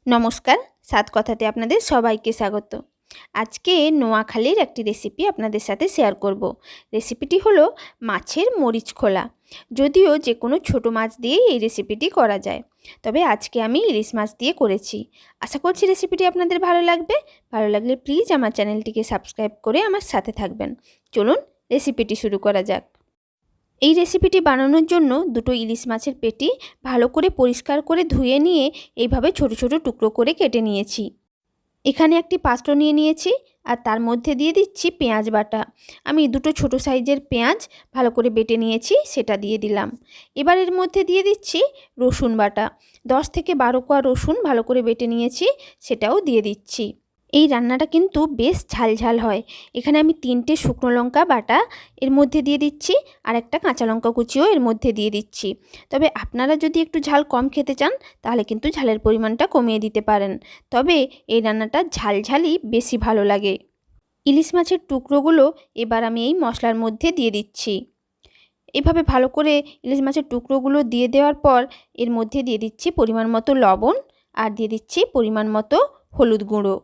নমস্কার, সাত কথাতে আপনাদের সবাইকে স্বাগত। আজকে নোয়াখালীর একটি রেসিপি আপনাদের সাথে শেয়ার করব। রেসিপিটি হলো মাছের মরিচ খোলা। যদিও যে কোনো ছোটো মাছ দিয়েই এই রেসিপিটি করা যায়, তবে আজকে আমি ইলিশ মাছ দিয়ে করেছি। আশা করছি রেসিপিটি আপনাদের ভালো লাগবে। ভালো লাগলে প্লিজ আমার চ্যানেলটিকে সাবস্ক্রাইব করে আমার সাথে থাকবেন। চলুন রেসিপিটি শুরু করা যাক। এই রেসিপিটি বানানোর জন্য দুটো ইলিশ মাছের পেটি ভালো করে পরিষ্কার করে ধুয়ে নিয়ে এইভাবে ছোট ছোট টুকরো করে কেটে নিয়েছি। এখানে একটি পাত্র নিয়ে নিয়েছি আর তার মধ্যে দিয়ে দিচ্ছি পেঁয়াজ বাটা। আমি দুটো ছোট সাইজের পেঁয়াজ ভালো করে বেটে নিয়েছি, সেটা দিয়ে দিলাম। এবার এর মধ্যে দিয়ে দিচ্ছি রসুন বাটা। 10 থেকে 12 কোয়া রসুন ভালো করে বেটে নিয়েছি, সেটাও দিয়ে দিচ্ছি। এই রান্নাটা কিন্তু বেশ ঝালঝাল হয়। এখানে আমি 3টে শুকনো লঙ্কা বাটা এর মধ্যে দিয়ে দিচ্ছি, আর একটা কাঁচা লঙ্কা কুচিও এর মধ্যে দিয়ে দিচ্ছি। তবে আপনারা যদি একটু ঝাল কম খেতে চান তাহলে কিন্তু ঝালের পরিমাণটা কমিয়ে দিতে পারেন। তবে এই রান্নাটা ঝালঝালই বেশি ভালো লাগে। ইলিশ মাছের টুকরোগুলো এবার আমি এই মশলার মধ্যে দিয়ে দিচ্ছি। এভাবে ভালো করে ইলিশ মাছের টুকরোগুলো দিয়ে দেওয়ার পর এর মধ্যে দিয়ে দিচ্ছি পরিমাণ মতো লবণ, আর দিয়ে দিচ্ছি পরিমাণ মতো হলুদ গুঁড়ো।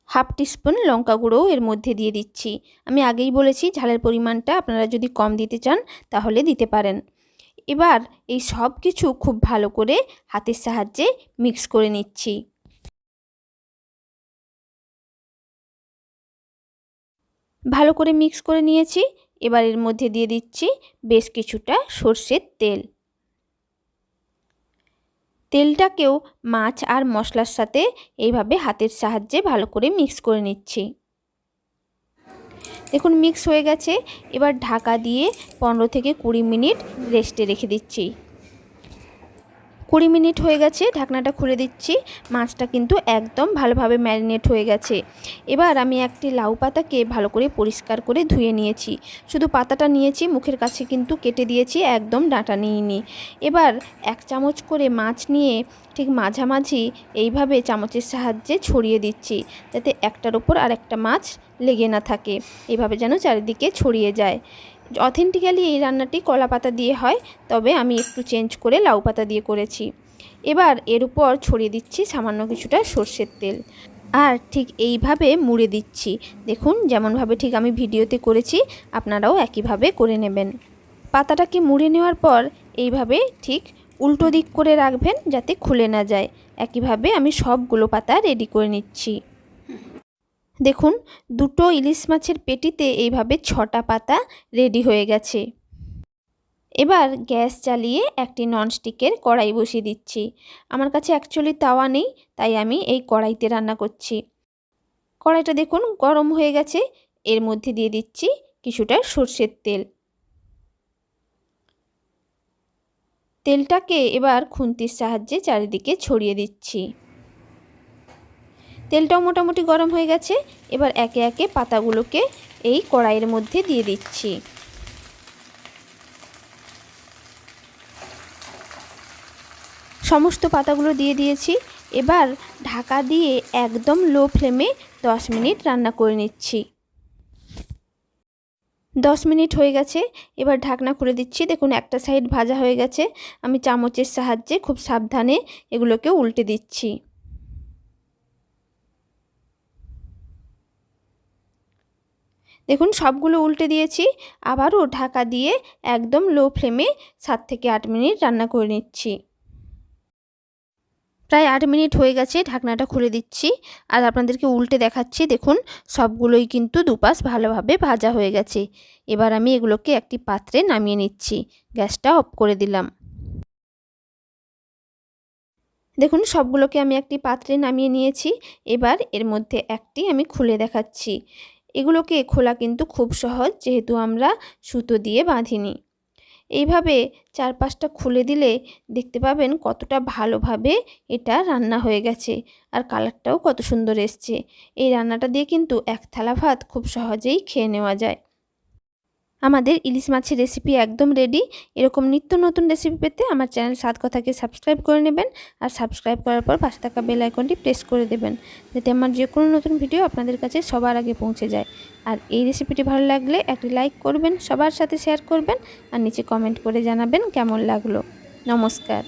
হাফ টিস্পুন লঙ্কা গুঁড়োও এর মধ্যে দিয়ে দিচ্ছি। আমি আগেই বলেছি ঝালের পরিমাণটা আপনারা যদি কম দিতে চান তাহলে দিতে পারেন। এবার এই সব কিছু খুব ভালো করে হাতের সাহায্যে মিক্স করে নিচ্ছি। ভালো করে মিক্স করে নিয়েছি। এবার এর মধ্যে দিয়ে দিচ্ছি বেশ কিছুটা সর্ষের তেল। তেলটাকেও মাছ আর মশলার সাথে এইভাবে হাতের সাহায্যে ভালো করে মিক্স করে নিচ্ছি। দেখুন মিক্স হয়ে গেছে। এবার ঢাকা দিয়ে 15 থেকে 20 মিনিট রেস্টে রেখে দিচ্ছি। 20 মিনিট হয়ে গেছে, ঢাকনাটা খুলে দিচ্ছি। মাছটা কিন্তু একদম ভালোভাবে ম্যারিনেট হয়ে গেছে। এবার আমি একটি লাউ পাতাকে ভালো করে পরিষ্কার করে ধুয়ে নিয়েছি। শুধু পাতাটা নিয়েছি, মুখের কাছে কিন্তু কেটে দিয়েছি, একদম ডাঁটা নিইনি। এবার 1 চামচ করে মাছ নিয়ে ঠিক মাঝামাঝি এইভাবে চামচের সাহায্যে ছড়িয়ে দিচ্ছি, যাতে একটার ওপর আর একটা মাছ লেগে না থাকে। এইভাবে যেন চারিদিকে ছড়িয়ে যায়। অথেন্টিক্যালি এই রান্নাটি কলা পাতা দিয়ে হয়, তবে আমি একটু চেঞ্জ করে লাউ পাতা দিয়ে করেছি। এবার এর উপর ছড়িয়ে দিচ্ছি সামান্য কিছুটা সর্ষের তেল, আর ঠিক এইভাবে মুড়ে দিচ্ছি। দেখুন যেমনভাবে ঠিক আমি ভিডিওতে করেছি আপনারাও একইভাবে করে নেবেন। পাতাটাকে মুড়ে নেওয়ার পর এইভাবে ঠিক উল্টো দিক করে রাখবেন যাতে খুলে না যায়। একইভাবে আমি সবগুলো পাতা রেডি করে নিচ্ছি। দেখুন দুটো ইলিশ মাছের পেটিতে এইভাবে 6টা পাতা রেডি হয়ে গেছে। এবার গ্যাস জ্বালিয়ে একটি ননস্টিকের কড়াই বসিয়ে দিচ্ছি। আমার কাছে অ্যাকচুয়ালি তাওয়া নেই, তাই আমি এই কড়াইতে রান্না করছি। কড়াইটা দেখুন গরম হয়ে গেছে। এর মধ্যে দিয়ে দিচ্ছি কিছুটা সর্ষের তেল। তেলটাকে এবার খুন্তির সাহায্যে চারিদিকে ছড়িয়ে দিচ্ছি। তেলটাও মোটামুটি গরম হয়ে গেছে। এবার একে একে পাতাগুলোকে এই কড়াইয়ের মধ্যে দিয়ে দিচ্ছি। সমস্ত পাতাগুলো দিয়ে দিয়েছি। এবার ঢাকা দিয়ে একদম লো ফ্লেমে 10 মিনিট রান্না করে নিচ্ছি। 10 মিনিট হয়ে গেছে। এবার ঢাকনা খুলে দিচ্ছি। দেখুন একটা সাইড ভাজা হয়ে গেছে। আমি চামচের সাহায্যে খুব সাবধানে এগুলোকে উল্টে দিচ্ছি। দেখুন সবগুলো উল্টে দিয়েছি। আবারও ঢাকা দিয়ে একদম লো ফ্লেমে 7 থেকে 8 মিনিট রান্না করে নিচ্ছি। প্রায় 8 মিনিট হয়ে গেছে, ঢাকনাটা খুলে দিচ্ছি আর আপনাদেরকে উল্টে দেখাচ্ছি। দেখুন সবগুলোই কিন্তু দুপাশ ভালোভাবে ভাজা হয়ে গেছে। এবার আমি এগুলোকে একটি পাত্রে নামিয়ে নিচ্ছি। গ্যাসটা অফ করে দিলাম। দেখুন সবগুলোকে আমি একটি পাত্রে নামিয়ে নিয়েছি। এবার এর মধ্যে একটি আমি খুলে দেখাচ্ছি। এগুলোকে খোলা কিন্তু খুব সহজ, যেহেতু আমরা সুতো দিয়ে বাঁধিনি। এইভাবে 4-5টা খুলে দিলে দেখতে পাবেন কতটা ভালোভাবে এটা রান্না হয়ে গেছে, আর কালারটাও কত সুন্দর এসছে। এই রান্নাটা দিয়ে কিন্তু এক থালা ভাত খুব সহজেই খেয়ে নেওয়া যায়। আমাদের ইলিশ মাছের রেসিপি একদম রেডি। এরকম নিত্য নতুন রেসিপি পেতে আমার চ্যানেল সাত কথাকে সাবস্ক্রাইব করে নেবেন, আর সাবস্ক্রাইব করার পর পাশে থাকা বেল আইকনটি প্রেস করে দেবেন, যাতে আমার যে কোনো নতুন ভিডিও আপনাদের কাছে সবার আগে পৌঁছে যায়। আর এই রেসিপিটি ভালো লাগলে একটি লাইক করবেন, সবার সাথে শেয়ার করবেন, আর নিচে কমেন্ট করে জানাবেন কেমন লাগলো। নমস্কার।